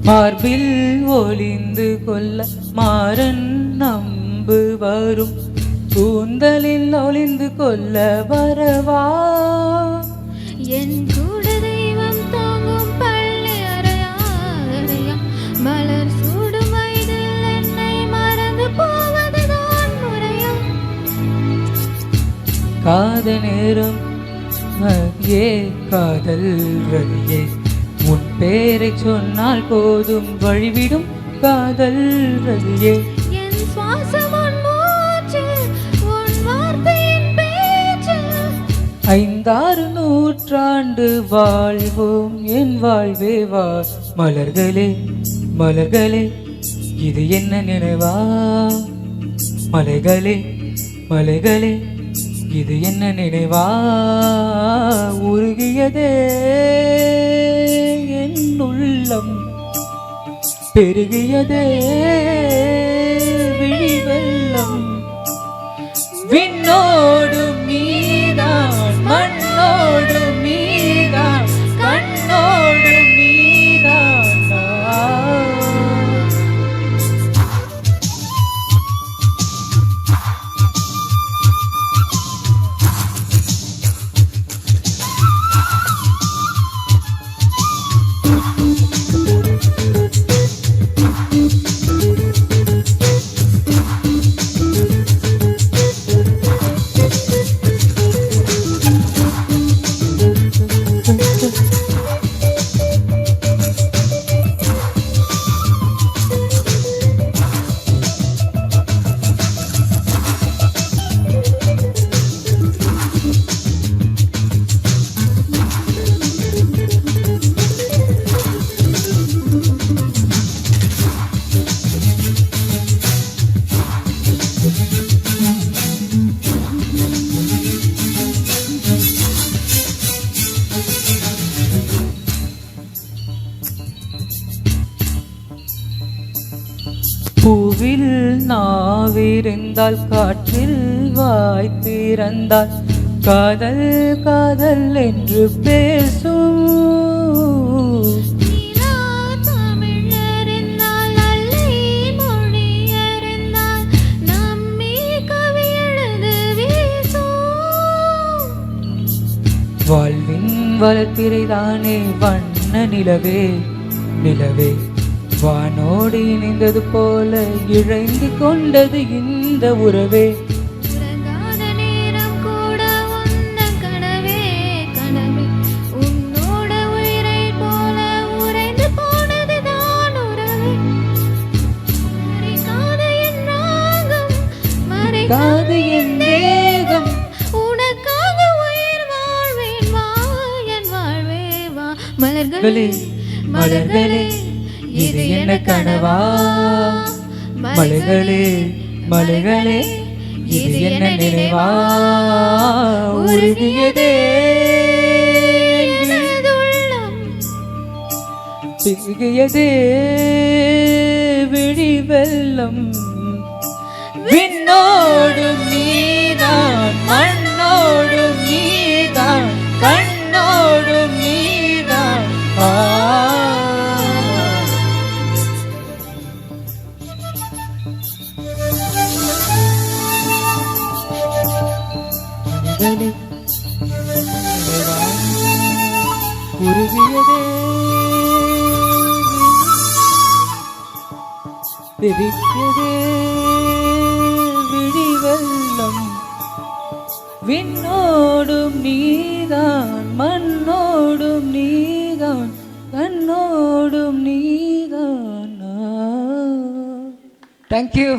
மார்பில் ஒளிந்து கொள்ள மாறன் நம்பு வரும், கூந்தலில் ஒளிந்து கொள்ள வரவா? என் கூட தெய்வம் தாங்கும் பள்ளி அறையா மலர் சூடும் வயதில் என்னை மறந்து போவதுதான் முறையா? காத நேரம் ஏ காதல் ரவியே, உன் பேரை சொன்னால் போதும் வழிவிடும் காதல் ரவியே. என் சுவாசம் உன் மூச்சு, உன் வார்த்தையின் பேச்சு. 5-6 நூற்றாண்டு வாழ்வோம் என் வாழ்வே வா. மலர்களே மலர்களே இது என்ன நினைவா? மலைகளே மலைகளே இது என்ன நினைவா? உருகியதே என் உள்ளம், பெருகியதே விழி வெள்ளம். விண்ணோடும் நீதான், மண்ணோடும் நீதான், கண்ணோடும் நீதான். பூவில் நாவிருந்தால் காற்றில் வாய்த்திருந்தால் காதல் காதல் என்று பேசும். வாழ்வின் வளர்த்திரைதானே வண்ண நிலவே நிலவே, வானோடு இணைந்தது போல இழைந்து கொண்டது இந்த உறவே. உறங்காத நேரம் கூட உந்தன் கனவே கனவே, உன்னோட உயிரை போல உறைந்து போனதுதான் உறவே. மறைக்காத என் ராகம், மறைக்காத என் தேகம், உனக்காக உயிர் வாழ்வேன் வா என் வாழ்வே வா. மலர்களே மலர்களே இது என்ன கனவா? மலைகளே மலைகளே இது என்ன நினைவா? உருகியதே உள்ளம், பெருகியதே விழி வெள்ளம். விண்ணோடும் நீதான், மண்ணோடும் நீதான், கண்ணோடும் நீதான். உருகியதே பெருகியதே விழி வெள்ளம். விண்ணோடும் நீதான், மண்ணோடும் நீதான், கண்ணோடும் நீதான். தேங்க்யூ.